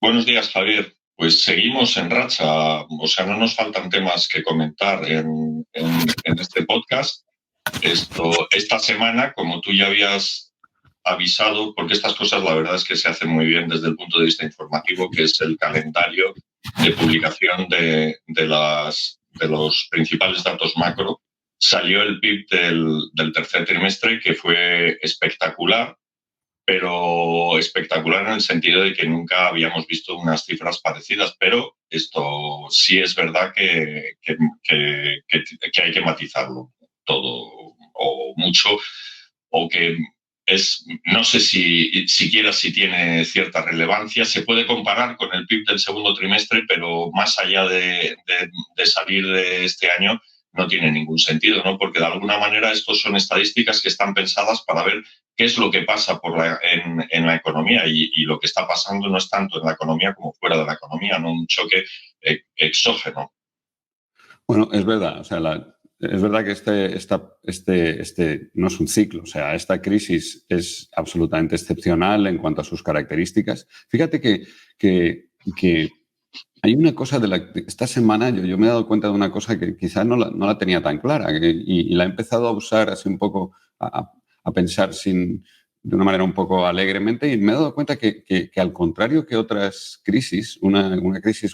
Buenos días, Javier. Pues seguimos en racha, o sea, no nos faltan temas que comentar en este podcast. Esta semana, como tú ya habías avisado, porque estas cosas la verdad es que se hacen muy bien desde el punto de vista informativo, que es el calendario de publicación de los principales datos macro. Salió el PIB del tercer trimestre, que fue espectacular, pero espectacular en el sentido de que nunca habíamos visto unas cifras parecidas, pero esto sí es verdad que hay que matizarlo todo o mucho, o que no sé si siquiera si tiene cierta relevancia. Se puede comparar con el PIB del segundo trimestre, pero más allá de salir de este año, no tiene ningún sentido, ¿no? Porque de alguna manera estos son estadísticas que están pensadas para ver qué es lo que pasa en la economía, y lo que está pasando no es tanto en la economía como fuera de la economía, no un choque exógeno. Bueno, es verdad, o sea, es verdad que este no es un ciclo, o sea, esta crisis es absolutamente excepcional en cuanto a sus características. Fíjate que hay una cosa esta semana yo me he dado cuenta de una cosa que quizás no la tenía tan clara y la he empezado a usar así un poco, a pensar de una manera un poco alegremente, y me he dado cuenta que al contrario que otras crisis, una crisis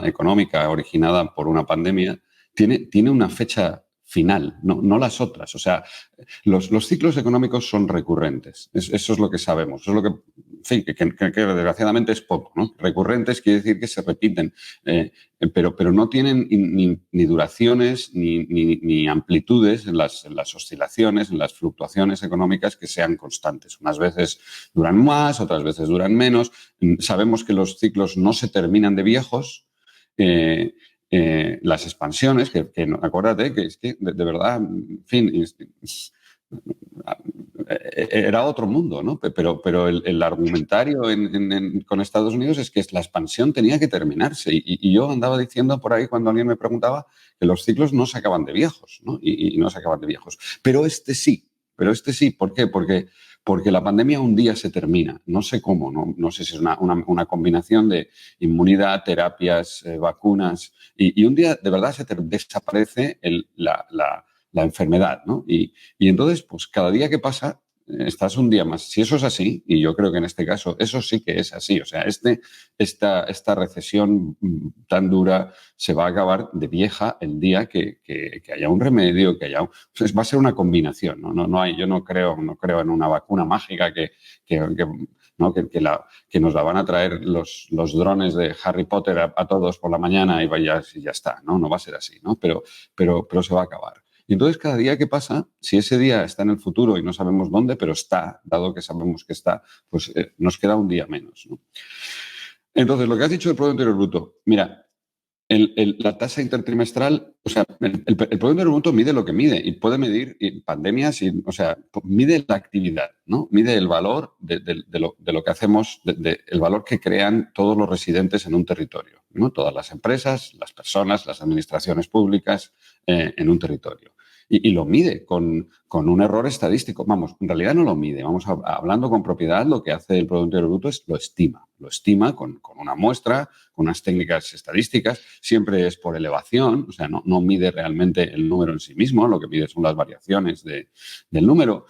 económica originada por una pandemia, tiene una fecha final, no las otras. O sea, los ciclos económicos son recurrentes. Eso es lo que sabemos. Eso es lo que, en fin, que desgraciadamente es poco, ¿no? Recurrentes quiere decir que se repiten, pero no tienen ni duraciones ni amplitudes en las oscilaciones, en las fluctuaciones económicas que sean constantes. Unas veces duran más, otras veces duran menos. Sabemos que los ciclos no se terminan de viejos. Eh, las expansiones, acuérdate que es que de verdad, en fin, era otro mundo, ¿no? Pero el argumentario con Estados Unidos es que la expansión tenía que terminarse. Y yo andaba diciendo por ahí, cuando alguien me preguntaba, que los ciclos no se acaban de viejos, ¿no? Y no se acaban de viejos. Pero este sí. ¿Por qué? Porque la pandemia un día se termina. No sé cómo, no sé si es una combinación de inmunidad, terapias, vacunas, y un día de verdad desaparece la enfermedad, ¿no? Y entonces, pues cada día que pasa, estás un día más. Si eso es así, y yo creo que en este caso eso sí que es así, o sea, esta recesión tan dura se va a acabar de vieja el día que haya un remedio, pues va a ser una combinación, ¿no? Yo no creo en una vacuna mágica ¿no? que nos la van a traer los drones de Harry Potter a todos por la mañana y ya está, ¿no? No va a ser así, ¿no? Pero se va a acabar. Y entonces, cada día que pasa, si ese día está en el futuro y no sabemos dónde, pero está, dado que sabemos que está, pues nos queda un día menos, ¿no? Entonces, lo que has dicho del Producto Interior Bruto, mira, la tasa intertrimestral, o sea, el Producto Interior Bruto mide lo que mide y puede medir pandemias, o sea, mide la actividad, ¿no? Mide el valor de lo que hacemos, el valor que crean todos los residentes en un territorio, ¿no? Todas las empresas, las personas, las administraciones públicas en un territorio. Y lo mide con un error estadístico. Vamos, en realidad no lo mide. Hablando con propiedad, lo que hace el Producto Interior Bruto es lo estima. Lo estima con una muestra, con unas técnicas estadísticas. Siempre es por elevación, o sea, no mide realmente el número en sí mismo. Lo que mide son las variaciones del número.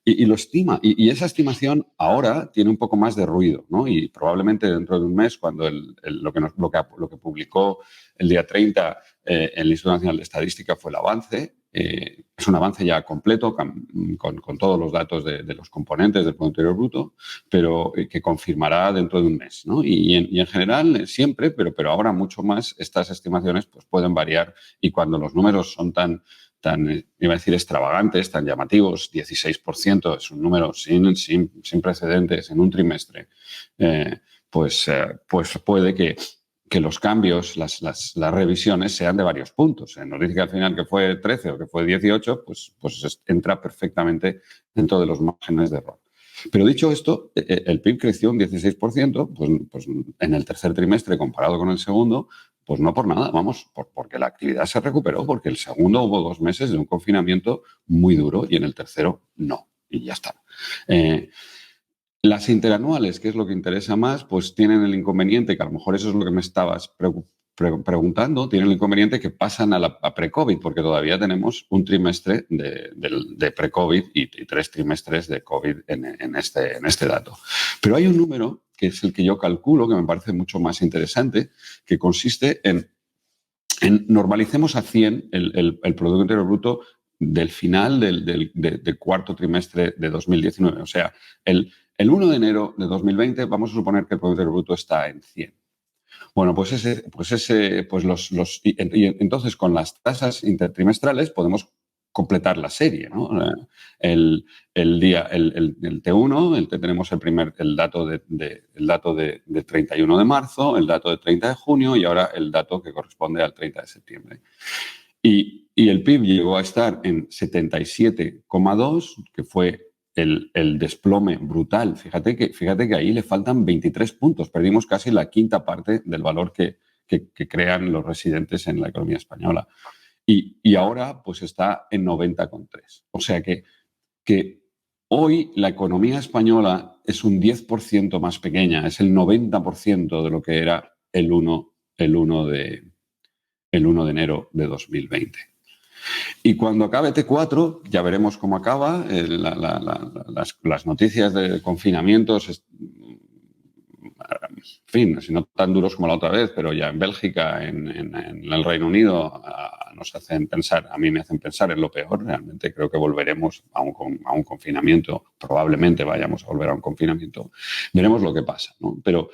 Y lo estima. Y esa estimación ahora tiene un poco más de ruido, ¿no? Y probablemente dentro de un mes, cuando lo que publicó el día 30 el Instituto Nacional de Estadística fue el avance. Es un avance ya completo con todos los datos de los componentes del Producto Interior Bruto, pero que confirmará dentro de un mes, ¿no? Y en general, siempre, pero ahora mucho más, estas estimaciones pues, pueden variar, y cuando los números son tan, iba a decir, extravagantes, tan llamativos, 16% es un número sin precedentes en un trimestre, pues puede que los cambios, las revisiones sean de varios puntos. Nos dice que al final que fue 13 o que fue 18, pues entra perfectamente dentro de los márgenes de error. Pero dicho esto, el PIB creció un 16%, pues en el tercer trimestre comparado con el segundo, pues no por nada, vamos, porque la actividad se recuperó, porque el segundo hubo 2 meses de un confinamiento muy duro y en el tercero no, y ya está. Las interanuales, que es lo que interesa más, pues tienen el inconveniente, que a lo mejor eso es lo que me estabas preguntando, tienen el inconveniente que pasan a pre-COVID, porque todavía tenemos un trimestre de pre-COVID y 3 trimestres de COVID en este dato. Pero hay un número, que es el que yo calculo, que me parece mucho más interesante, que consiste en normalicemos a 100 el Producto Interior Bruto del final del cuarto trimestre de 2019. O sea, el 1 de enero de 2020 vamos a suponer que el Producto Interior Bruto está en 100. Bueno, y entonces con las tasas intertrimestrales podemos completar la serie, ¿no? El T1, tenemos el dato de 31 de marzo, el dato de 30 de junio y ahora el dato que corresponde al 30 de septiembre. Y el PIB llegó a estar en 77,2, que fue el desplome brutal. Fíjate que ahí le faltan 23 puntos. Perdimos casi la quinta parte del valor que crean los residentes en la economía española. Y ahora pues está en 90,3. O sea que hoy la economía española es un 10% más pequeña, es el 90% de lo que era el 1 de enero de 2020. Y cuando acabe T4, ya veremos cómo acaba. Las noticias de confinamientos, en fin, si no tan duros como la otra vez, pero ya en Bélgica, en el Reino Unido, nos hacen pensar, a mí me hacen pensar en lo peor. Realmente creo que volveremos a un confinamiento, probablemente vayamos a volver a un confinamiento. Veremos lo que pasa, ¿no? Pero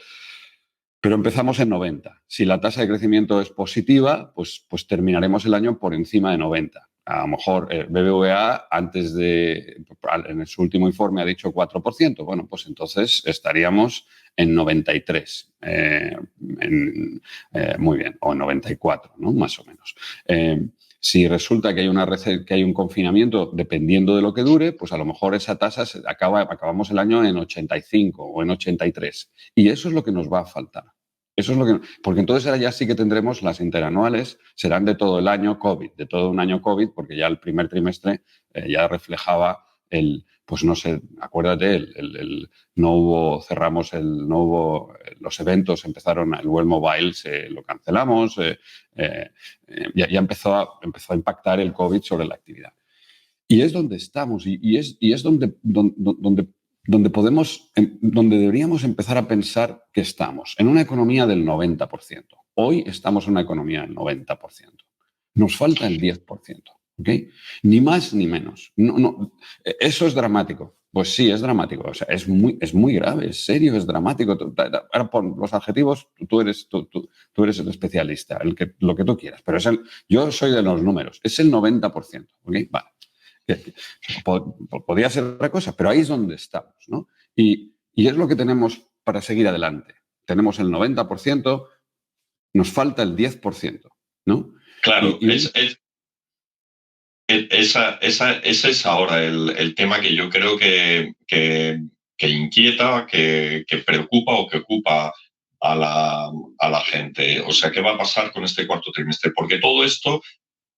empezamos en 90. Si la tasa de crecimiento es positiva, pues terminaremos el año por encima de 90. A lo mejor BBVA en su último informe ha dicho 4%. Bueno, pues entonces estaríamos en 93. Muy bien, o en 94, ¿no? Más o menos. Si resulta que hay un confinamiento, dependiendo de lo que dure, pues a lo mejor esa tasa acabamos el año en 85 o en 83. Y eso es lo que nos va a faltar. Eso es porque entonces ahora ya sí que tendremos las interanuales, serán de todo el año COVID, de todo un año COVID, porque ya el primer trimestre ya reflejaba pues no sé, acuérdate, los eventos empezaron, el World Mobile lo cancelamos, ya empezó a impactar el COVID sobre la actividad. Y es donde estamos y es donde deberíamos empezar a pensar que estamos, en una economía del 90%. Hoy estamos en una economía del 90%. Nos falta el 10%. ¿Ok? Ni más ni menos. Eso es dramático. Pues sí, es dramático. O sea, es muy grave, es serio, es dramático. Ahora pon los adjetivos, tú eres el especialista, lo que tú quieras. Pero yo soy de los números. Es el 90%. ¿Ok? Vale. Podría ser otra cosa, pero ahí es donde estamos, ¿no? Y es lo que tenemos para seguir adelante. Tenemos el 90%, nos falta el 10%, ¿no? Claro, ese es ahora el tema que yo creo que inquieta, que preocupa o que ocupa a la gente. O sea, ¿qué va a pasar con este cuarto trimestre? Porque todo esto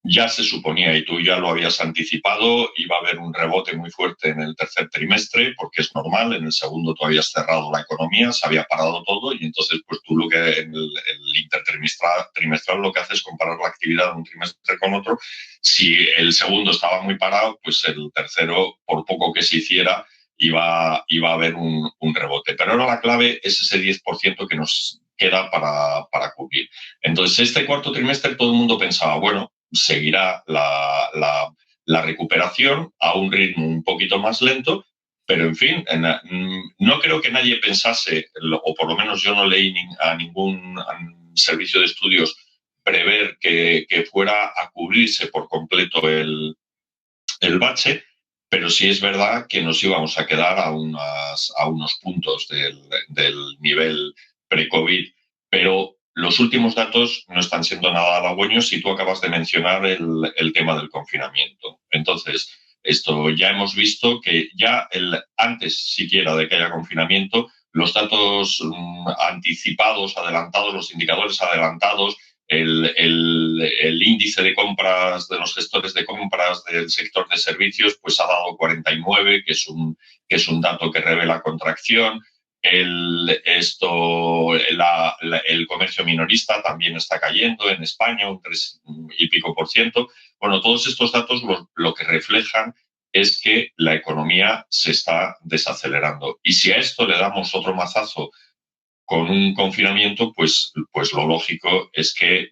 ya se suponía, y tú ya lo habías anticipado, iba a haber un rebote muy fuerte en el tercer trimestre, porque es normal, en el segundo tú habías cerrado la economía, se había parado todo, y entonces pues tú lo que en el intertrimestral lo que haces es comparar la actividad de un trimestre con otro. Si el segundo estaba muy parado, pues el tercero, por poco que se hiciera, iba a haber un rebote. Pero ahora la clave es ese 10% que nos queda para cubrir. Entonces, este cuarto trimestre todo el mundo pensaba, bueno, seguirá la recuperación a un ritmo un poquito más lento, pero en fin, no creo que nadie pensase, o por lo menos yo no leí a ningún servicio de estudios prever que fuera a cubrirse por completo el bache, pero sí es verdad que nos íbamos a quedar a unos puntos del nivel pre-COVID, pero los últimos datos no están siendo nada halagüeños y tú acabas de mencionar el tema del confinamiento. Entonces, esto ya hemos visto que ya antes siquiera de que haya confinamiento, los datos anticipados, adelantados, los indicadores adelantados el índice de compras de los gestores de compras del sector de servicios pues ha dado 49, que es un dato que revela contracción. El comercio minorista también está cayendo en España, un 3 y pico por ciento. Bueno, todos estos datos lo que reflejan es que la economía se está desacelerando. Y si a esto le damos otro mazazo con un confinamiento, pues lo lógico es que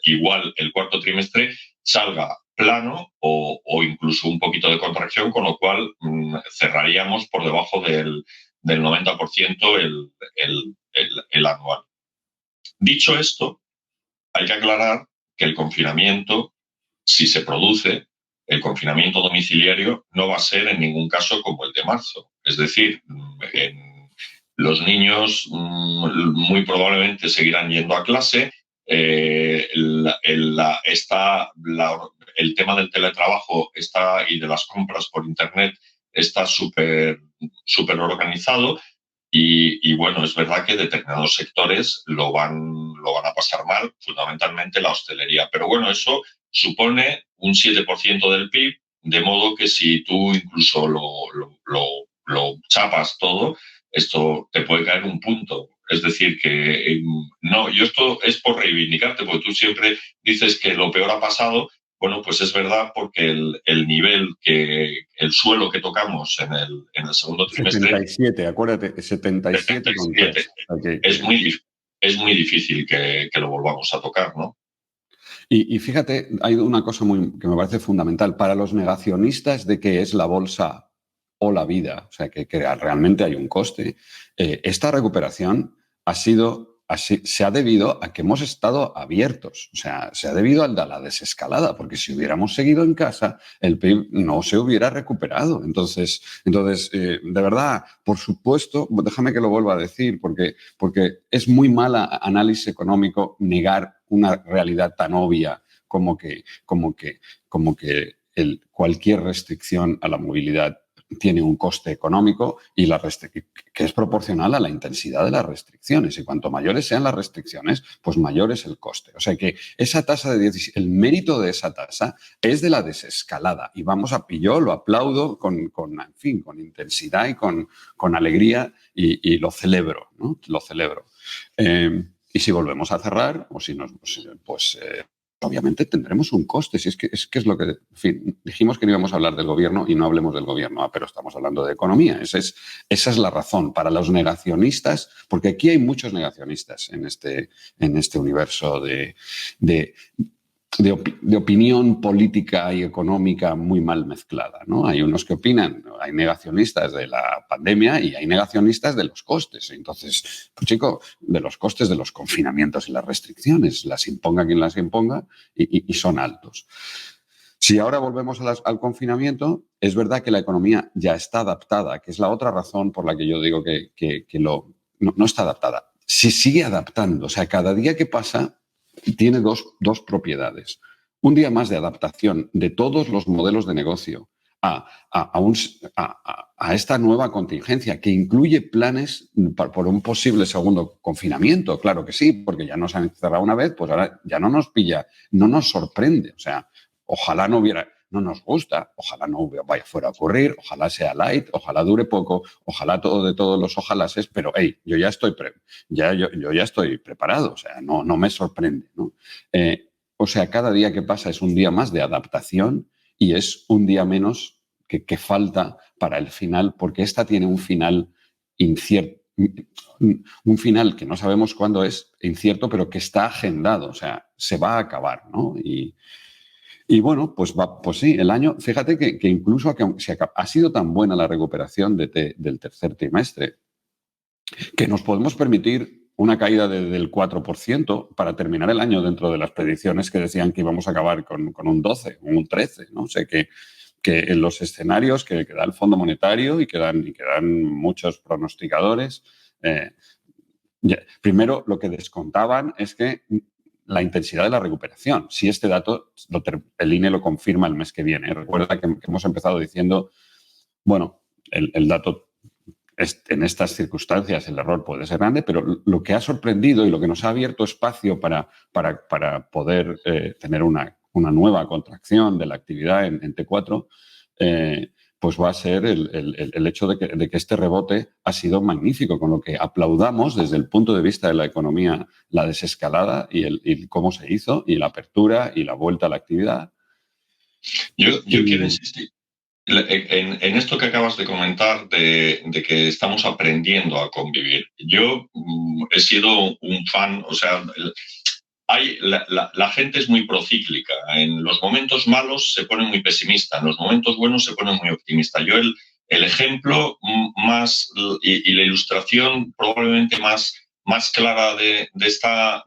igual el cuarto trimestre salga plano o incluso un poquito de contracción, con lo cual cerraríamos por debajo del 90% el anual. Dicho esto, hay que aclarar que el confinamiento, si se produce, el confinamiento domiciliario no va a ser en ningún caso como el de marzo. Es decir, los niños muy probablemente seguirán yendo a clase. El tema del teletrabajo y de las compras por Internet está súper organizado. Y bueno, es verdad que determinados sectores lo van a pasar mal, fundamentalmente la hostelería. Pero bueno, eso supone un 7% del PIB, de modo que si tú incluso lo chapas todo, esto te puede caer un punto. Es decir, que no, yo esto es por reivindicarte, porque tú siempre dices que lo peor ha pasado. Bueno, pues es verdad, porque el nivel, el suelo que tocamos en el segundo trimestre... 77, acuérdate, 77,3. Okay. Es muy difícil que lo volvamos a tocar, ¿no? Y fíjate, hay una cosa que me parece fundamental. Para los negacionistas de que es la bolsa o la vida, o sea, que realmente hay un coste, esta recuperación se ha debido a que hemos estado abiertos, o sea, se ha debido a la desescalada, porque si hubiéramos seguido en casa, el PIB no se hubiera recuperado. Entonces, de verdad, por supuesto, déjame que lo vuelva a decir, porque es muy mal análisis económico negar una realidad tan obvia como que cualquier restricción a la movilidad tiene un coste económico y que es proporcional a la intensidad de las restricciones. Y cuanto mayores sean las restricciones, pues mayor es el coste. O sea que esa tasa el mérito de esa tasa es de la desescalada. Y yo lo aplaudo con intensidad y con alegría y lo celebro, ¿no? Lo celebro. Y si volvemos a cerrar, o si nos, obviamente tendremos un coste. Si es que es lo que, en fin, dijimos que no íbamos a hablar del gobierno y no hablemos del gobierno, pero estamos hablando de economía. Esa es la razón. Para los negacionistas, porque aquí hay muchos negacionistas en este universo de opinión política y económica muy mal mezclada, ¿no? Hay unos que opinan, hay negacionistas de la pandemia y hay negacionistas de los costes. Entonces, pues chico, de los costes de los confinamientos y las restricciones, las imponga quien las imponga y son altos. Si ahora volvemos al confinamiento, es verdad que la economía ya está adaptada, que es la otra razón por la que yo digo que no está adaptada. Se sigue adaptando, o sea, cada día que pasa tiene dos propiedades. Un día más de adaptación de todos los modelos de negocio a esta nueva contingencia que incluye planes por un posible segundo confinamiento. Claro que sí, porque ya nos han encerrado una vez, pues ahora ya no nos pilla, no nos sorprende. O sea, ojalá no nos gusta, ojalá no fuera a ocurrir, ojalá sea light, ojalá dure poco, ojalá todo de todos los ojalases, pero hey, yo ya estoy yo ya estoy preparado, o sea, no me sorprende, ¿no? O sea, cada día que pasa es un día más de adaptación y es un día menos que falta para el final, porque esta tiene un final incierto, un final que no sabemos cuándo es, incierto, pero que está agendado, o sea, se va a acabar, ¿no? Y bueno, pues sí, el año, fíjate que incluso ha sido tan buena la recuperación del tercer trimestre, que nos podemos permitir una caída del 4% para terminar el año dentro de las predicciones que decían que íbamos a acabar con un 12, un 13, ¿no? O sea que en los escenarios que da el Fondo Monetario y que dan muchos pronosticadores, primero lo que descontaban es que la intensidad de la recuperación. Si este dato, el INE lo confirma el mes que viene. Recuerda que hemos empezado diciendo, bueno, el dato en estas circunstancias el error puede ser grande, pero lo que ha sorprendido y lo que nos ha abierto espacio para poder tener una nueva contracción de la actividad en T4, pues va a ser el hecho de que este rebote ha sido magnífico, con lo que aplaudamos desde el punto de vista de la economía la desescalada y cómo se hizo, y la apertura y la vuelta a la actividad. Yo quiero insistir en esto que acabas de comentar de que estamos aprendiendo a convivir. Yo he sido un fan, o sea, la gente es muy procíclica. En los momentos malos se pone muy pesimista, en los momentos buenos se pone muy optimista. Yo el ejemplo más y la ilustración probablemente más clara de esta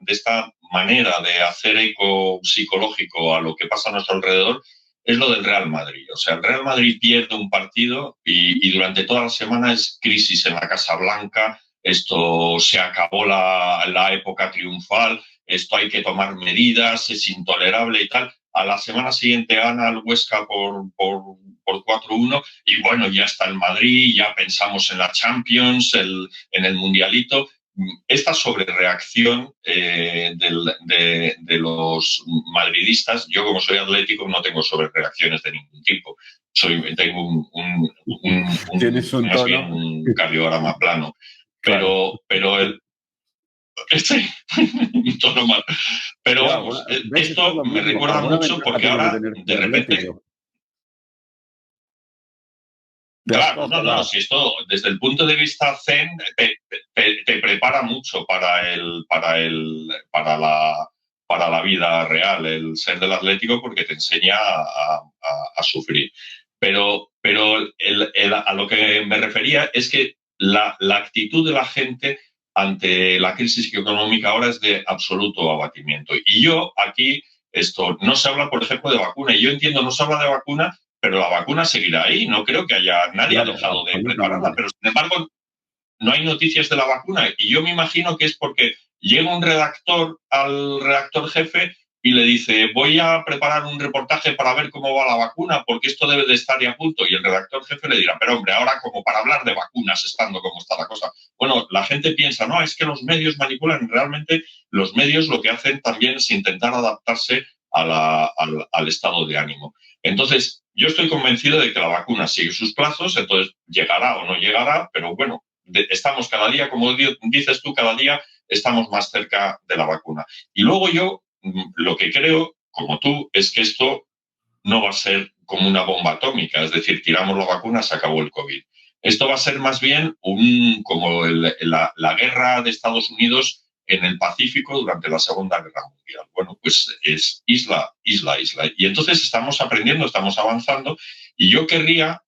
manera de hacer eco psicológico a lo que pasa a nuestro alrededor es lo del Real Madrid. O sea, el Real Madrid pierde un partido y durante toda la semana es crisis en la Casa Blanca, esto se acabó la época triunfal, esto hay que tomar medidas, es intolerable y tal. A la semana siguiente gana el Huesca por 4-1 y bueno, ya está el Madrid, ya pensamos en la Champions, en el Mundialito. Esta sobrereacción de los madridistas, yo como soy atlético no tengo sobrereacciones de ningún tipo. Tengo Tienes un más tono. bien un cardiograma plano. Claro. Pero sí, un tono mal. Pero ya, vamos, ¿ves? esto me recuerda mucho porque ahora, de repente, claro, no, si esto desde el punto de vista zen te prepara mucho para la vida real, el ser del Atlético, porque te enseña a sufrir. Pero a lo que me refería es que la actitud de la gente ante la crisis económica ahora es de absoluto abatimiento. Y yo aquí, esto no se habla, por ejemplo, de vacuna, y yo entiendo, no se habla de vacuna, pero la vacuna seguirá ahí. No creo que nadie ha dejado de prepararla, pero sin embargo no hay noticias de la vacuna. Y yo me imagino que es porque llega un redactor al redactor jefe y le dice, voy a preparar un reportaje para ver cómo va la vacuna, porque esto debe de estar ya a punto. Y el redactor jefe le dirá, pero hombre, ahora como para hablar de vacunas, estando como está la cosa. Bueno, la gente piensa, no, es que los medios manipulan. Realmente los medios lo que hacen también es intentar adaptarse al estado de ánimo. Entonces, yo estoy convencido de que la vacuna sigue sus plazos, entonces llegará o no llegará, pero bueno, estamos cada día, como dices tú, cada día estamos más cerca de la vacuna. Y luego yo lo que creo, como tú, es que esto no va a ser como una bomba atómica, es decir, tiramos la vacuna, se acabó el COVID. Esto va a ser más bien como la guerra de Estados Unidos en el Pacífico durante la Segunda Guerra Mundial. Bueno, pues es isla. Y entonces estamos aprendiendo, estamos avanzando, y yo querría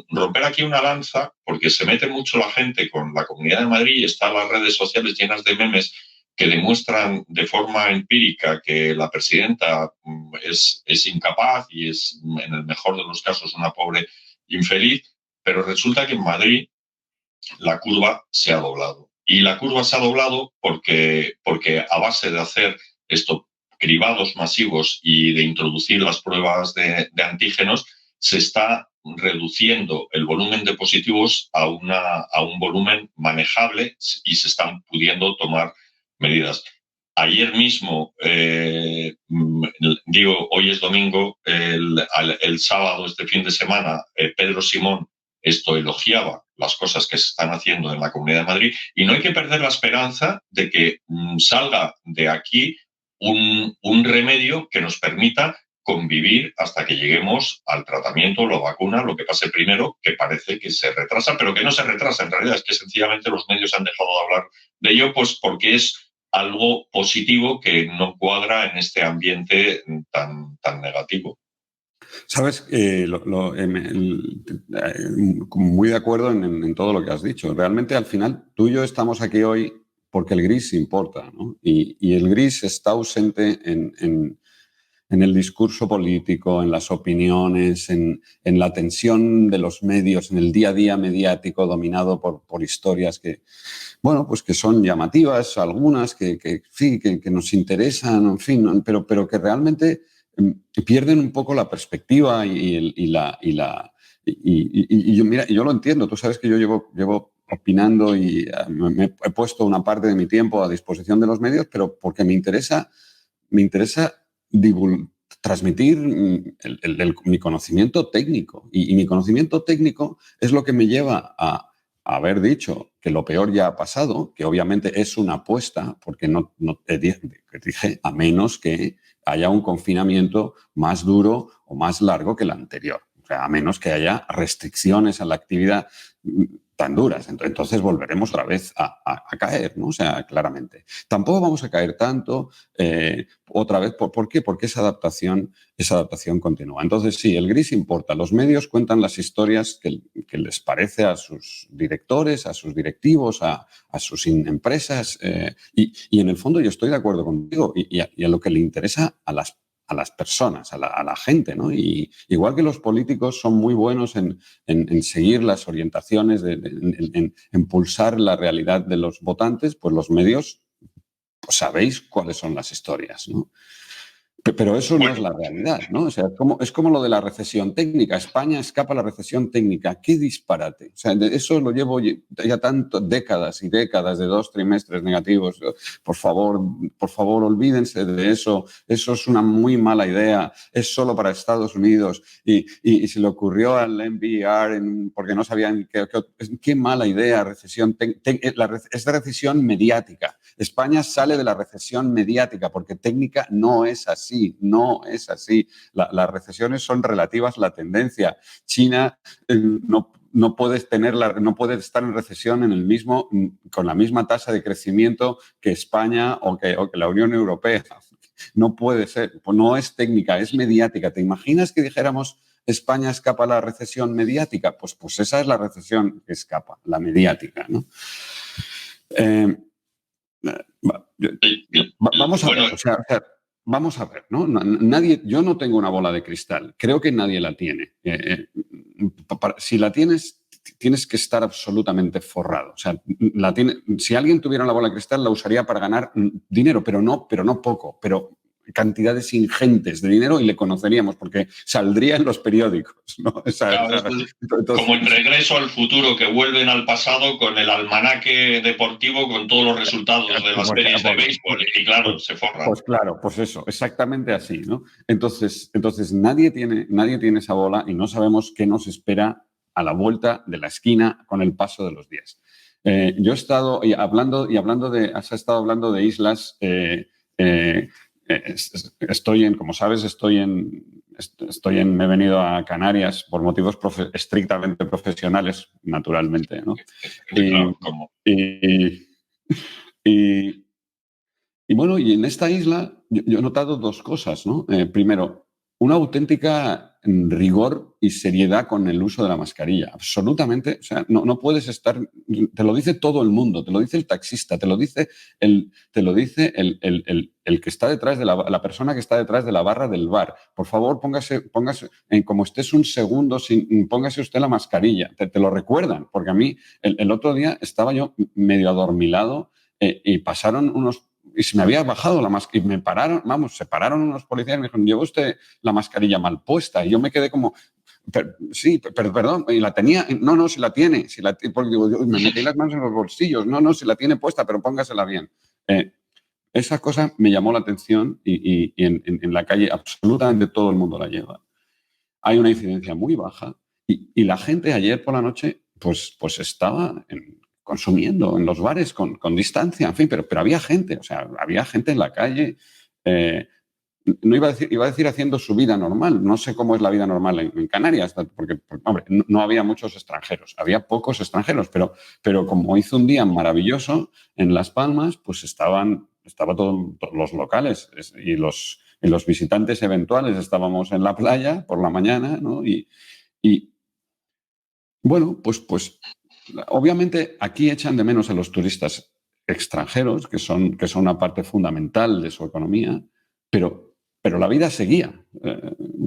romper aquí una lanza, porque se mete mucho la gente con la Comunidad de Madrid y están las redes sociales llenas de memes que demuestran de forma empírica que la presidenta es incapaz y es, en el mejor de los casos, una pobre infeliz, pero resulta que en Madrid la curva se ha doblado. Y la curva se ha doblado porque a base de hacer esto, cribados masivos y de introducir las pruebas de antígenos, se está reduciendo el volumen de positivos a un volumen manejable y se están pudiendo tomar medidas. Ayer mismo, hoy es domingo, el sábado, este fin de semana, Pedro Simón elogiaba las cosas que se están haciendo en la Comunidad de Madrid, y no hay que perder la esperanza de que salga de aquí un remedio que nos permita convivir hasta que lleguemos al tratamiento, la vacuna, lo que pase primero, que parece que se retrasa, pero que no se retrasa. En realidad es que sencillamente los medios han dejado de hablar de ello, pues porque es algo positivo que no cuadra en este ambiente tan negativo. Sabes, muy de acuerdo en todo lo que has dicho. Realmente, al final, tú y yo estamos aquí hoy porque el gris importa, ¿no? Y el gris está ausente en el discurso político, en las opiniones, en la tensión de los medios, en el día a día mediático dominado por historias que, bueno, pues que son llamativas, algunas que nos interesan, en fin, pero que realmente pierden un poco la perspectiva y Y yo, mira, yo lo entiendo. Tú sabes que yo llevo opinando y me he puesto una parte de mi tiempo a disposición de los medios, pero porque me interesa transmitir mi conocimiento técnico. Y mi conocimiento técnico es lo que me lleva a haber dicho que lo peor ya ha pasado, que obviamente es una apuesta, porque no te dije, a menos que haya un confinamiento más duro o más largo que el anterior. O sea, a menos que haya restricciones a la actividad tan duras. Entonces volveremos otra vez a caer, ¿no? O sea, claramente. Tampoco vamos a caer tanto otra vez. ¿Por qué? Porque esa adaptación continúa. Entonces, sí, el gris importa. Los medios cuentan las historias que les parece a sus directores, a sus directivos, a sus empresas. Y en el fondo yo estoy de acuerdo contigo y a lo que le interesa a las personas, a la gente, ¿no? Y igual que los políticos son muy buenos en seguir las orientaciones, en impulsar la realidad de los votantes, pues los medios pues sabéis cuáles son las historias, ¿no? Pero eso no es la realidad, ¿no? O sea, es como lo de la recesión técnica. España escapa a la recesión técnica. ¡Qué disparate! O sea, eso lo llevo ya décadas y décadas de 2 trimestres negativos. Por favor, olvídense de eso. Eso es una muy mala idea. Es solo para Estados Unidos. Y se le ocurrió al NPR porque no sabían qué mala idea. Recesión es recesión mediática. España sale de la recesión mediática porque técnica no es así. No es así. Las recesiones son relativas a la tendencia. China no puede estar en recesión con la misma tasa de crecimiento que España o que la Unión Europea. No puede ser. No es técnica, es mediática. ¿Te imaginas que dijéramos España escapa a la recesión mediática? Pues esa es la recesión que escapa, la mediática, ¿no? Vamos a ver, vamos a ver, ¿no? Yo no tengo una bola de cristal. Creo que nadie la tiene. Si la tienes, tienes que estar absolutamente forrado. O sea, si alguien tuviera una bola de cristal, la usaría para ganar dinero, pero no poco, pero cantidades ingentes de dinero y le conoceríamos porque saldría en los periódicos, ¿no? Entonces, como en Regreso al Futuro, que vuelven al pasado con el almanaque deportivo con todos los resultados de las series de béisbol y claro, se forran. Pues claro, pues eso, exactamente así, ¿no? Entonces nadie tiene esa bola y no sabemos qué nos espera a la vuelta de la esquina con el paso de los días. Yo he estado hablando de islas. Como sabes, me he venido a Canarias por motivos estrictamente profesionales, naturalmente, ¿no? Y bueno, y en esta isla yo he notado 2 cosas, ¿no? Primero, una auténtica rigor y seriedad con el uso de la mascarilla. Absolutamente. O sea, no puedes estar. Te lo dice todo el mundo, te lo dice el taxista, te lo dice el que está detrás de la persona que está detrás de la barra del bar. Por favor, póngase como estés un segundo, póngase usted la mascarilla. Te lo recuerdan, porque a mí el otro día estaba yo medio adormilado y pasaron unos. Y se me había bajado la mascarilla. Y me pararon, se pararon unos policías y me dijeron, ¿lleva usted la mascarilla mal puesta? Y yo me quedé como, sí, perdón, y la tenía. No, si la tiene. Porque digo, me metí las manos en los bolsillos. No, si la tiene puesta, pero póngasela bien. Esa cosa me llamó la atención y en la calle absolutamente todo el mundo la lleva. Hay una incidencia muy baja y la gente ayer por la noche pues estaba consumiendo en los bares con distancia, en fin, pero había gente, o sea, había gente en la calle. No iba a decir haciendo su vida normal. No sé cómo es la vida normal en Canarias, porque, hombre, no había muchos extranjeros. Había pocos extranjeros, pero como hizo un día maravilloso en Las Palmas, pues estaban todos los locales y los visitantes eventuales estábamos en la playa por la mañana, ¿no? Y bueno, pues obviamente aquí echan de menos a los turistas extranjeros, que son una parte fundamental de su economía, pero la vida seguía.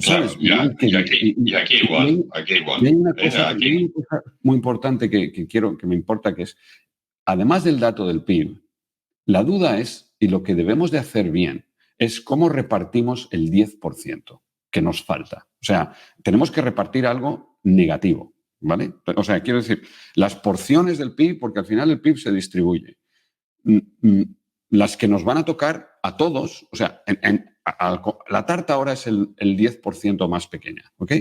¿Sabes? Claro, y aquí igual. Y hay una cosa muy importante que me importa, que es, además del dato del PIB, la duda es, y lo que debemos de hacer bien, es cómo repartimos el 10% que nos falta. O sea, tenemos que repartir algo negativo, ¿vale? O sea, quiero decir, las porciones del PIB, porque al final el PIB se distribuye. Las que nos van a tocar a todos, o sea, la tarta ahora es el 10% más pequeña, ¿ok?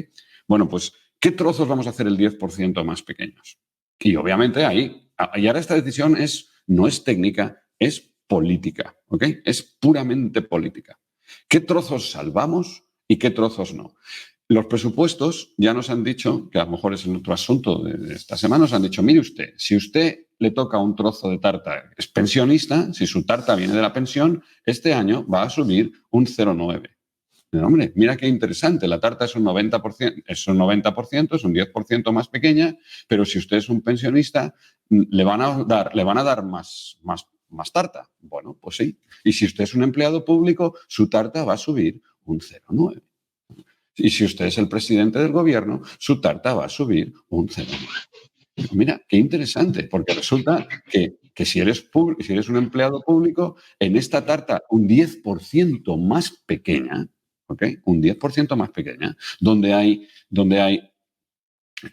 Bueno, pues, ¿qué trozos vamos a hacer el 10% más pequeños? Y obviamente y ahora esta decisión no es técnica, es política, ¿ok? Es puramente política. ¿Qué trozos salvamos y qué trozos no? Los presupuestos ya nos han dicho, que a lo mejor es el otro asunto de esta semana, nos han dicho, mire usted, si usted le toca un trozo de tarta, es pensionista, si su tarta viene de la pensión, este año va a subir un 0,9. Pero, hombre, mira qué interesante, la tarta es un 90%, es un 90%, es un 10% más pequeña, pero si usted es un pensionista, le van a dar más tarta. Bueno, pues sí. Y si usted es un empleado público, su tarta va a subir un 0,9. Y si usted es el presidente del gobierno, su tarta va a subir un 0,9. Mira, qué interesante, porque resulta que si eres un empleado público, en esta tarta un 10% más pequeña, ¿ok? Un 10% más pequeña, donde hay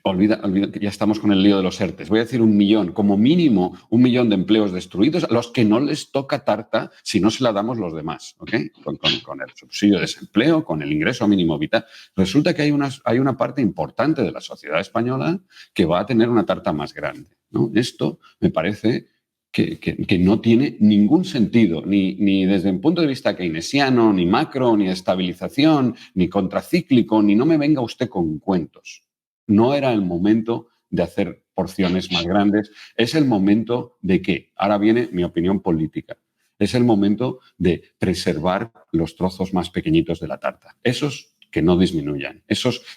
olvida que ya estamos con el lío de los ERTES. Voy a decir 1 millón, como mínimo 1 millón de empleos destruidos, a los que no les toca tarta si no se la damos los demás, ¿ok? Con el subsidio de desempleo, con el ingreso mínimo vital. Resulta que hay una parte importante de la sociedad española que va a tener una tarta más grande, ¿no? Esto me parece que no tiene ningún sentido, ni desde un punto de vista keynesiano, ni macro, ni estabilización, ni contracíclico, ni no me venga usted con cuentos. No era el momento de hacer porciones más grandes. Es el momento de que, ahora viene mi opinión política, es el momento de preservar los trozos más pequeñitos de la tarta. Esos que no disminuyan.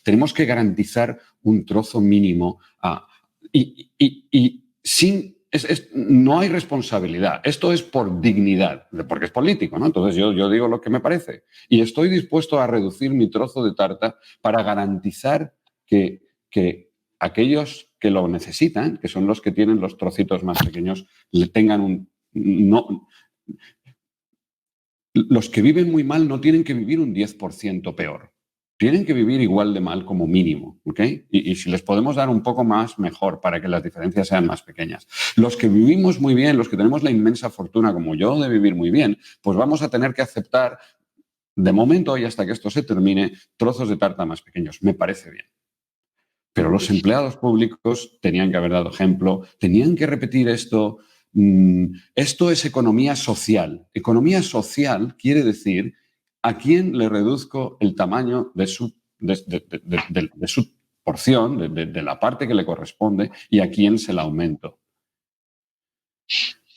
Tenemos que garantizar un trozo mínimo y sin... no hay responsabilidad. Esto es por dignidad, porque es político, ¿no? Entonces yo digo lo que me parece. Y estoy dispuesto a reducir mi trozo de tarta para garantizar que aquellos que lo necesitan, que son los que tienen los trocitos más pequeños, tengan los que viven muy mal no tienen que vivir un 10% peor. Tienen que vivir igual de mal como mínimo, ¿ok? Y si les podemos dar un poco más, mejor, para que las diferencias sean más pequeñas. Los que vivimos muy bien, los que tenemos la inmensa fortuna, como yo, de vivir muy bien, pues vamos a tener que aceptar, de momento y hasta que esto se termine, trozos de tarta más pequeños. Me parece bien. Pero los empleados públicos tenían que haber dado ejemplo, tenían que repetir esto. Esto es economía social. Economía social quiere decir a quién le reduzco el tamaño de su porción, de la parte que le corresponde, y a quién se la aumento.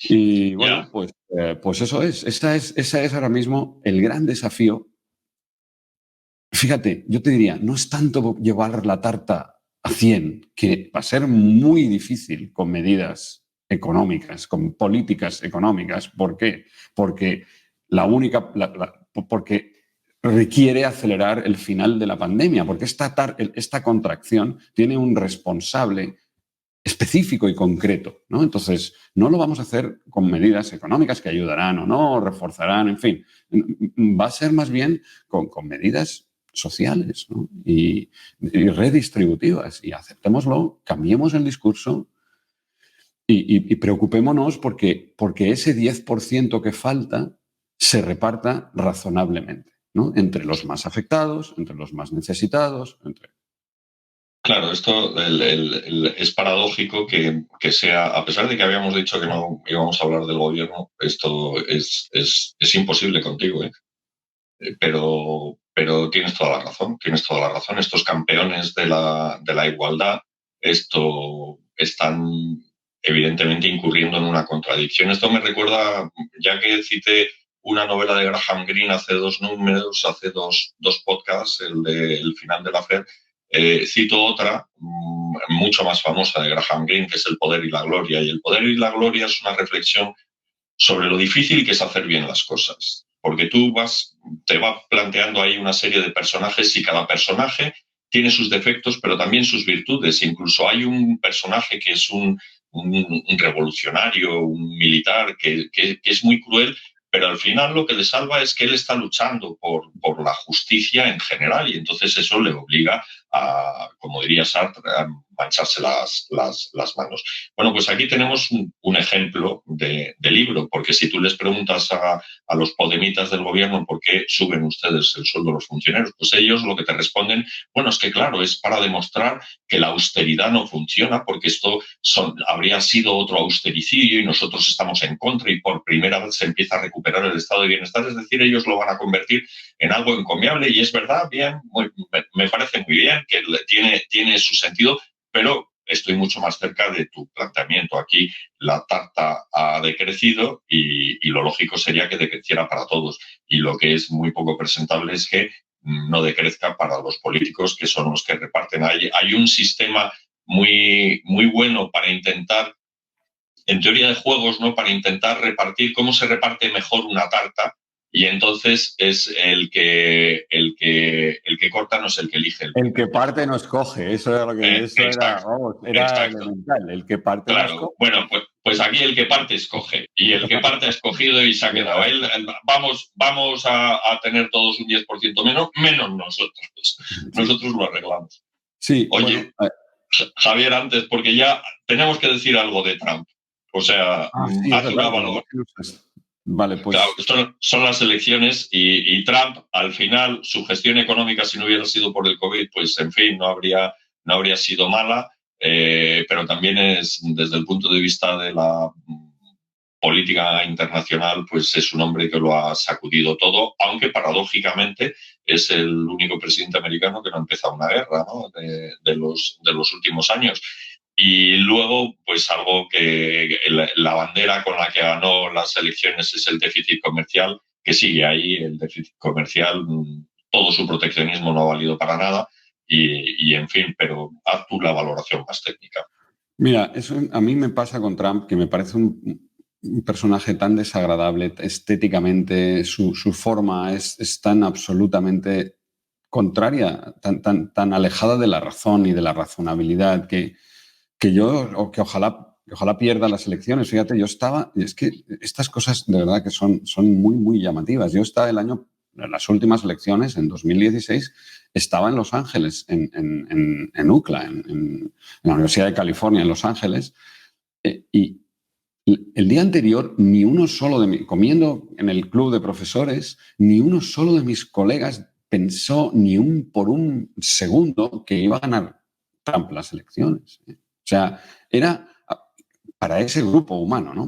Y bueno, pues eso es. Esa es ahora mismo el gran desafío. Fíjate, yo te diría, no es tanto llevar la tarta a 100, que va a ser muy difícil con medidas económicas, con políticas económicas. ¿Por qué? Porque porque requiere acelerar el final de la pandemia, porque esta contracción tiene un responsable específico y concreto, ¿no? Entonces, no lo vamos a hacer con medidas económicas que ayudarán o no, reforzarán, en fin. Va a ser más bien con medidas sociales, ¿no? y redistributivas. Y aceptémoslo, cambiemos el discurso y preocupémonos porque ese 10% que falta se reparta razonablemente, ¿no? Entre los más afectados, entre los más necesitados, Claro, esto es paradójico que sea, a pesar de que habíamos dicho que no íbamos a hablar del gobierno, esto es imposible contigo, ¿eh? Pero tienes toda la razón, tienes toda la razón. Estos campeones de la igualdad, están evidentemente incurriendo en una contradicción. Esto me recuerda, ya que cité una novela de Graham Greene hace dos números, hace dos podcasts, el de El final de la FED, cito otra mucho más famosa de Graham Greene, que es El poder y la gloria. Y El poder y la gloria es una reflexión sobre lo difícil que es hacer bien las cosas. Porque te vas planteando ahí una serie de personajes y cada personaje tiene sus defectos, pero también sus virtudes. Incluso hay un personaje que es un revolucionario, un militar, que es muy cruel, pero al final lo que le salva es que él está luchando por la justicia en general y entonces eso le obliga a, como diría Sartre, a mancharse las manos. Bueno, pues aquí tenemos un ejemplo de libro, porque si tú les preguntas a los podemitas del gobierno por qué suben ustedes el sueldo de los funcionarios, pues ellos lo que te responden, bueno, es que claro, es para demostrar que la austeridad no funciona, porque esto habría sido otro austericidio y nosotros estamos en contra y por primera vez se empieza a recuperar el estado de bienestar, es decir, ellos lo van a convertir en algo encomiable y es verdad, bien, me parece muy bien que tiene su sentido, pero estoy mucho más cerca de tu planteamiento. Aquí la tarta ha decrecido y lo lógico sería que decreciera para todos. Y lo que es muy poco presentable es que no decrezca para los políticos, que son los que reparten. Hay un sistema muy, muy bueno para intentar, en teoría de juegos, ¿no? Para intentar repartir cómo se reparte mejor una tarta. Y entonces es el que corta no es el que elige. El que parte no escoge, eso era lo que eso era, vamos, era elemental. El que parte no escoge. Bueno, pues aquí el que parte escoge y el que parte ha escogido y se ha quedado. Vamos a tener todos un 10% menos nosotros. Nosotros lo arreglamos. Sí. Oye, bueno, Javier, antes, porque ya tenemos que decir algo de Trump. O sea, haz una valoración. Vale, pues. Claro, son las elecciones y Trump, al final, su gestión económica, si no hubiera sido por el COVID, pues, en fin, no habría sido mala, pero también es, desde el punto de vista de la política internacional, pues es un hombre que lo ha sacudido todo, aunque paradójicamente es el único presidente americano que no ha empezado una guerra, ¿no? de los últimos años. Y luego, pues algo que la bandera con la que ganó las elecciones es el déficit comercial, que sigue ahí, el déficit comercial, todo su proteccionismo no ha valido para nada y en fin, pero haz tú la valoración más técnica. Mira, eso a mí me pasa con Trump, que me parece un personaje tan desagradable estéticamente, su forma es tan absolutamente contraria, tan alejada de la razón y de la razonabilidad que ojalá pierda las elecciones. Fíjate, es que estas cosas de verdad que son muy, muy llamativas. Yo estaba en las últimas elecciones, en 2016, estaba en Los Ángeles, en UCLA, en la Universidad de California, en Los Ángeles, y el día anterior, ni uno solo comiendo en el club de profesores, ni uno solo de mis colegas pensó por un segundo que iba a ganar Trump las elecciones. O sea, era para ese grupo humano, ¿no?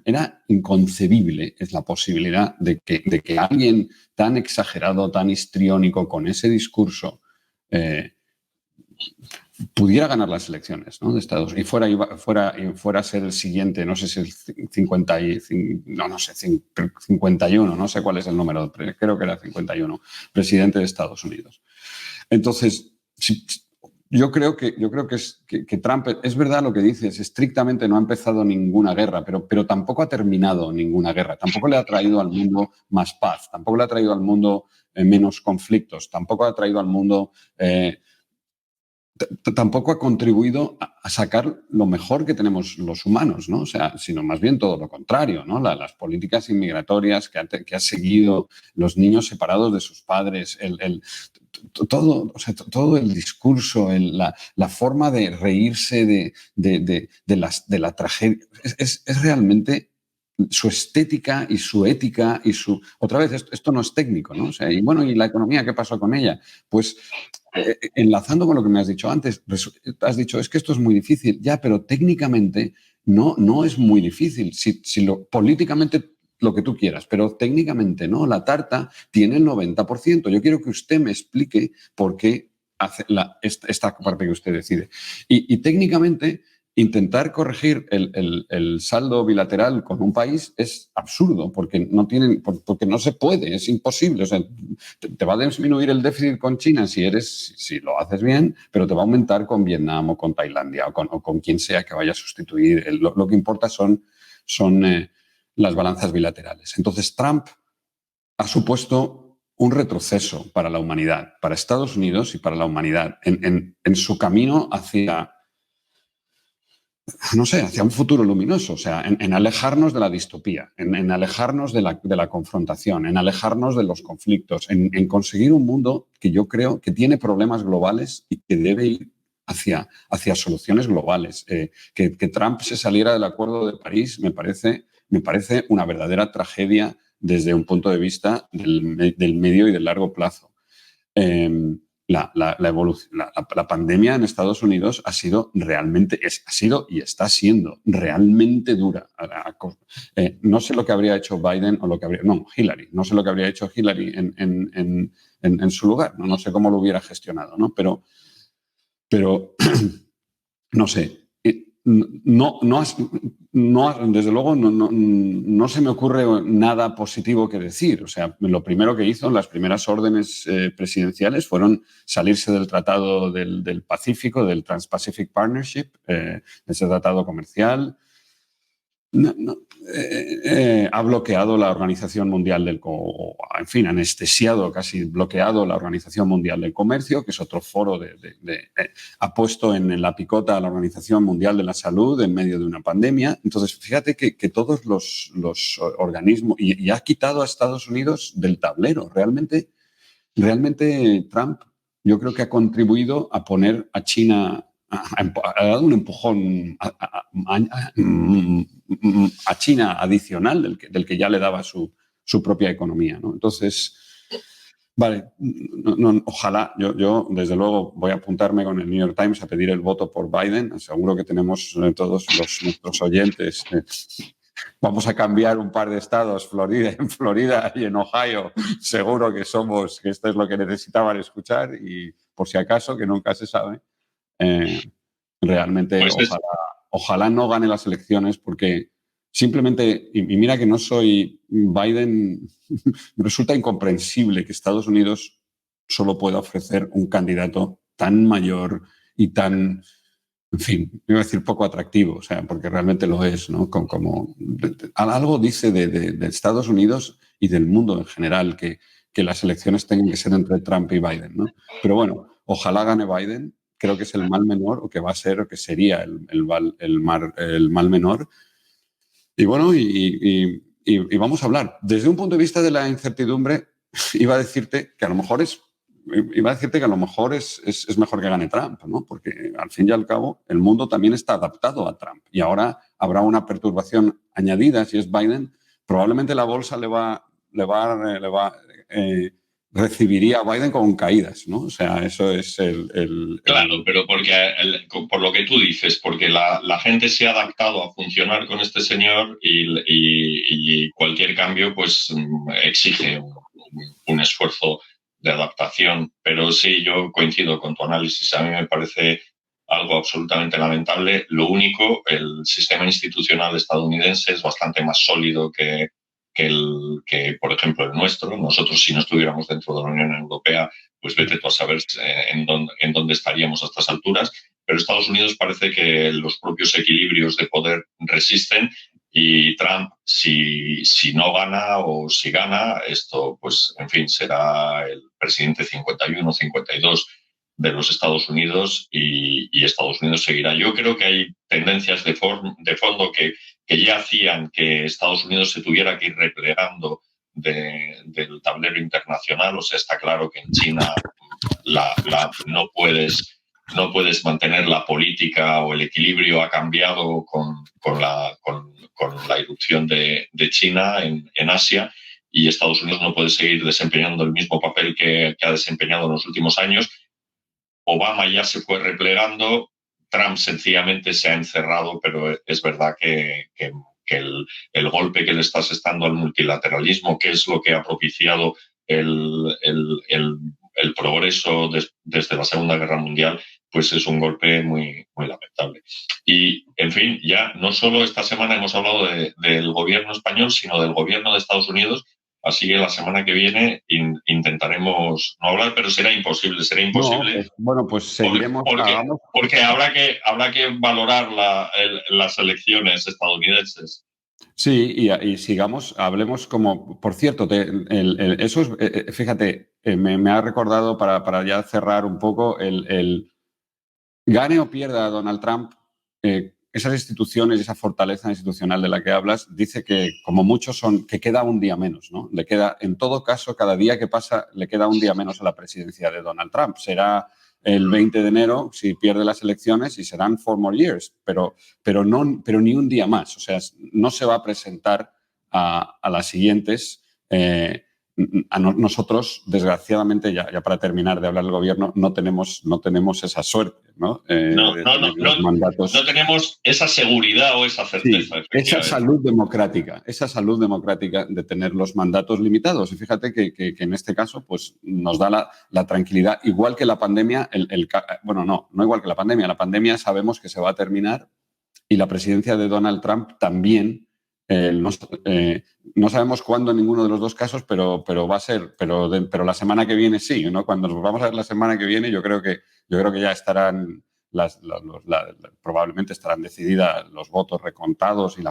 Era inconcebible es la posibilidad de que alguien tan exagerado, tan histriónico, con ese discurso, pudiera ganar las elecciones, ¿no? De Estados Unidos y fuera a ser el siguiente, no sé si el 51, no sé cuál es el número, pero creo que era 51, presidente de Estados Unidos. Entonces, yo creo que Trump, es verdad lo que dices, estrictamente no ha empezado ninguna guerra, pero tampoco ha terminado ninguna guerra, tampoco le ha traído al mundo más paz, tampoco le ha traído al mundo menos conflictos, tampoco ha traído al mundo... tampoco ha contribuido a sacar lo mejor que tenemos los humanos, ¿no? O sea, sino más bien todo lo contrario, ¿no? Las políticas inmigratorias que ha seguido, los niños separados de sus padres, todo el discurso, la forma de reírse de la tragedia, es realmente su estética y su ética y su... Otra vez, esto no es técnico, ¿no? O sea, y bueno, ¿y la economía qué pasó con ella? Pues enlazando con lo que me has dicho antes, has dicho, es que esto es muy difícil. Ya, pero técnicamente no es muy difícil. Políticamente lo que tú quieras, pero técnicamente no. La tarta tiene el 90%. Yo quiero que usted me explique por qué hace esta parte que usted decide. Y técnicamente... intentar corregir el saldo bilateral con un país es absurdo porque no se puede, es imposible. O sea, te va a disminuir el déficit con China si lo haces bien, pero te va a aumentar con Vietnam o con Tailandia o con quien sea que vaya a sustituir. Lo que importa son las balanzas bilaterales. Entonces, Trump ha supuesto un retroceso para la humanidad, para Estados Unidos y para la humanidad, en su camino hacia no sé, hacia un futuro luminoso, o sea, en alejarnos de la distopía, en alejarnos de la confrontación, en alejarnos de los conflictos, en conseguir un mundo que yo creo que tiene problemas globales y que debe ir hacia soluciones globales. Que Trump se saliera del Acuerdo de París me parece una verdadera tragedia desde un punto de vista del medio y del largo plazo. La pandemia en Estados Unidos ha sido realmente, ha sido y está siendo realmente dura. No sé lo que habría hecho Biden o lo que habría, no, Hillary, no sé lo que habría hecho Hillary en su lugar, no sé cómo lo hubiera gestionado, ¿no? Pero no sé, desde luego no se me ocurre nada positivo que decir. O sea, lo primero que hizo en las primeras órdenes presidenciales fueron salirse del Tratado del Pacífico, del Trans-Pacific Partnership, ese tratado comercial. Ha bloqueado la Organización Mundial en fin, anestesiado, casi bloqueado la Organización Mundial del Comercio, que es otro foro ha puesto en la picota a la Organización Mundial de la Salud en medio de una pandemia. Entonces, fíjate que todos los organismos, y ha quitado a Estados Unidos del tablero. Realmente Trump, yo creo que ha contribuido a poner a China, ha dado un empujón a China adicional del que ya le daba su propia economía, ¿no? Entonces, vale, ojalá, yo desde luego voy a apuntarme con el New York Times a pedir el voto por Biden. Seguro que tenemos todos nuestros oyentes. Vamos a cambiar un par de estados, en Florida y en Ohio. Seguro que esto es lo que necesitaban escuchar y por si acaso, que nunca se sabe, realmente Pues ojalá no gane las elecciones porque simplemente, y mira que no soy Biden, me resulta incomprensible que Estados Unidos solo pueda ofrecer un candidato tan mayor y tan, en fin, iba a decir poco atractivo, o sea, porque realmente lo es, ¿no? Algo dice de Estados Unidos y del mundo en general que las elecciones tengan que ser entre Trump y Biden, ¿no? Pero bueno, ojalá gane Biden, creo que es el mal menor, o que va a ser, o que sería el mal menor. Y bueno, y vamos a hablar. Desde un punto de vista de la incertidumbre, iba a decirte que a lo mejor es mejor que gane Trump, ¿no? Porque al fin y al cabo el mundo también está adaptado a Trump y ahora habrá una perturbación añadida si es Biden. Probablemente la bolsa recibiría a Biden con caídas, ¿no? O sea, eso es claro, pero por lo que tú dices, porque la gente se ha adaptado a funcionar con este señor y cualquier cambio pues exige un esfuerzo de adaptación. Pero sí, yo coincido con tu análisis. A mí me parece algo absolutamente lamentable. Lo único, el sistema institucional estadounidense es bastante más sólido que, por ejemplo, el nuestro. Nosotros, si no estuviéramos dentro de la Unión Europea, pues vete tú a saber en dónde estaríamos a estas alturas. Pero Estados Unidos parece que los propios equilibrios de poder resisten y Trump, si no gana o si gana, esto, pues, en fin, será el presidente 51, 52 de los Estados Unidos y Estados Unidos seguirá. Yo creo que hay tendencias de fondo que ya hacían que Estados Unidos se tuviera que ir replegando del tablero internacional. O sea, está claro que en China no puedes mantener la política o el equilibrio ha cambiado con la irrupción de China en Asia y Estados Unidos no puede seguir desempeñando el mismo papel que ha desempeñado en los últimos años. Obama ya se fue replegando, Trump sencillamente se ha encerrado, pero es verdad que el golpe que le está asestando al multilateralismo, que es lo que ha propiciado el progreso desde la Segunda Guerra Mundial, pues es un golpe muy, muy lamentable. Y, en fin, ya no solo esta semana hemos hablado del gobierno español, sino del gobierno de Estados Unidos. Así que la semana que viene intentaremos no hablar, pero será imposible. No, pues, bueno, pues seguiremos. Porque habrá que valorar las elecciones estadounidenses. Sí, y sigamos, hablemos como, por cierto, eso es, fíjate, me ha recordado para ya cerrar un poco gane o pierda Donald Trump, esas instituciones, esa fortaleza institucional de la que hablas, dice que como muchos que queda un día menos, ¿no? Le queda, en todo caso, cada día que pasa, le queda un día menos a la presidencia de Donald Trump. Será el 20 de enero si pierde las elecciones y serán 4 more years, pero ni un día más. O sea, no se va a presentar a las siguientes. Nosotros, desgraciadamente, ya para terminar de hablar del gobierno, no tenemos esa suerte, ¿no? No tenemos esa seguridad o esa certeza. Sí, esa salud democrática de tener los mandatos limitados. Y fíjate que en este caso pues, nos da la tranquilidad, igual que la pandemia, no igual que la pandemia sabemos que se va a terminar y la presidencia de Donald Trump también. No sabemos cuándo en ninguno de los dos casos, pero va a ser, pero la semana que viene sí, ¿no? Cuando nos vamos a ver la semana que viene, yo creo que ya estarán probablemente estarán decididas los votos recontados y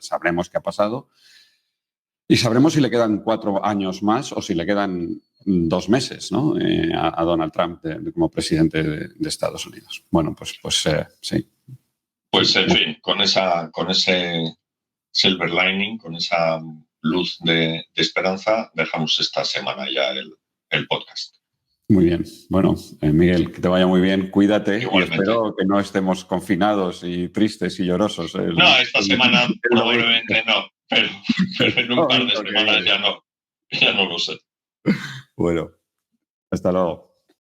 sabremos qué ha pasado. Y sabremos si le quedan 4 años más o si le quedan 2 meses, ¿no? A Donald Trump como presidente de Estados Unidos. Bueno, pues sí. Pues en fin, con ese silver lining, con esa luz de esperanza, dejamos esta semana ya el podcast. Muy bien. Bueno, Miguel, que te vaya muy bien. Cuídate. Igualmente. Y espero que no estemos confinados y tristes y llorosos. No, esta semana probablemente no, pero en un par de semanas ya no lo sé. Bueno, hasta luego.